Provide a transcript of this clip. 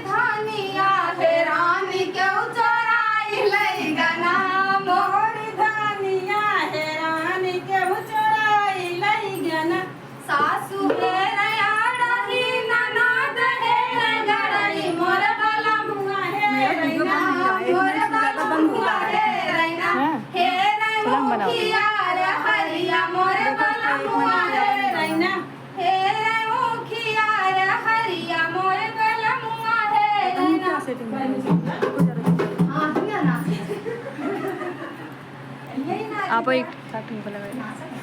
धानिया हे रानी क्यों चोराई लई गना मोरी धानिया हे रानी केहू चोराई लई गना सासू हे रयाड़ही ननद हे गड़ई मोर बलमुआ हे रैना मोर बलमुआ हे रैना हे रैमुखिया रे हरिया मोर बलमुआ हे रैना हे रैमुखिया रे हरिया मोर बलमुआ हे रैना आप एक साथ लगा